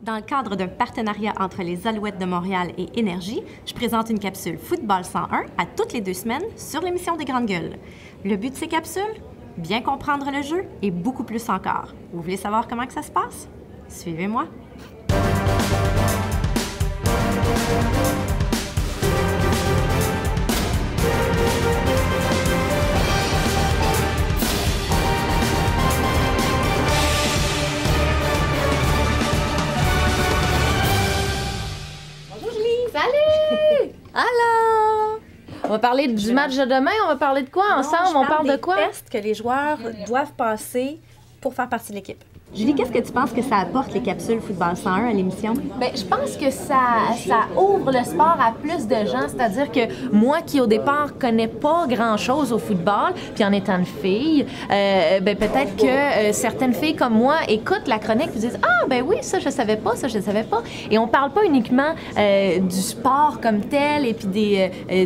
Dans le cadre d'un partenariat entre les Alouettes de Montréal et Énergie, je présente une capsule Football 101 à toutes les 2 semaines sur l'émission des Grandes Gueules. Le but de ces capsules? Bien comprendre le jeu et beaucoup plus encore. Vous voulez savoir comment que ça se passe? Suivez-moi! Salut! Alors! On va parler du match de demain, on va parler de quoi ensemble? On parle de quoi? Des tests que les joueurs doivent passer pour faire partie de l'équipe. Julie, qu'est-ce que tu penses que ça apporte, les capsules Football 101 à l'émission? Bien, je pense que ça ouvre le sport à plus de gens. C'est-à-dire que moi, qui au départ connais pas grand-chose au football, puis en étant une fille, ben peut-être que certaines filles comme moi écoutent la chronique et disent « Ah, ben oui, ça, je savais pas, ça, je savais pas. » Et on parle pas uniquement du sport comme tel et puis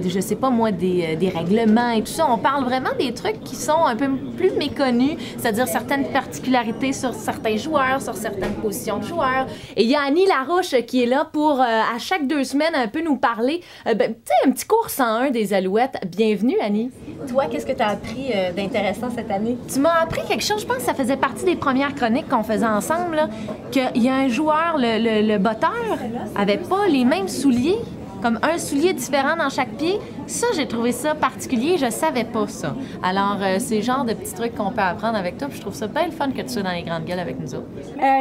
je sais pas moi, des règlements et tout ça. On parle vraiment des trucs qui sont un peu plus méconnus, c'est-à-dire certaines particularités sur certains joueurs, sur certaines positions de joueurs. Et il y a Annie Larouche qui est là pour, à chaque 2 semaines, un peu nous parler, tu sais, un petit cours 101 des Alouettes. Bienvenue, Annie. Toi, qu'est-ce que tu as appris d'intéressant cette année? Tu m'as appris quelque chose, je pense que ça faisait partie des premières chroniques qu'on faisait ensemble, là, qu'il y a un joueur, le botteur, avait pas les mêmes souliers, comme un soulier différent dans chaque pied. Ça, j'ai trouvé ça particulier. Je savais pas ça. Alors, c'est le genre de petits trucs qu'on peut apprendre avec toi. Puis je trouve ça bien le fun que tu sois dans les Grandes Gueules avec nous autres.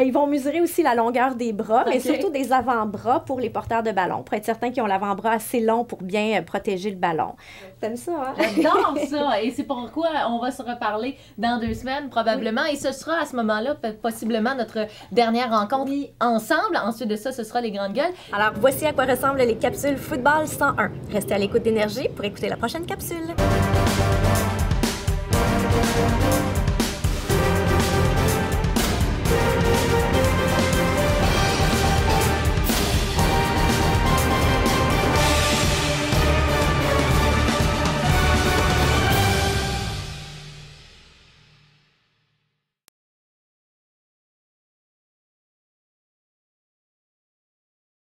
Ils vont mesurer aussi la longueur des bras, mais surtout des avant-bras pour les porteurs de ballon, pour être certain qu'ils ont l'avant-bras assez long pour bien protéger le ballon. T'aimes ça, hein? J'adore ça! Et c'est pourquoi on va se reparler dans 2 semaines, probablement. Et ce sera à ce moment-là, possiblement, notre dernière rencontre ensemble. Ensuite de ça, ce sera les Grandes Gueules. Alors, voici à quoi ressemblent les capsules Football 101. Restez à l'écoute d'Énergie pour écouter la prochaine capsule.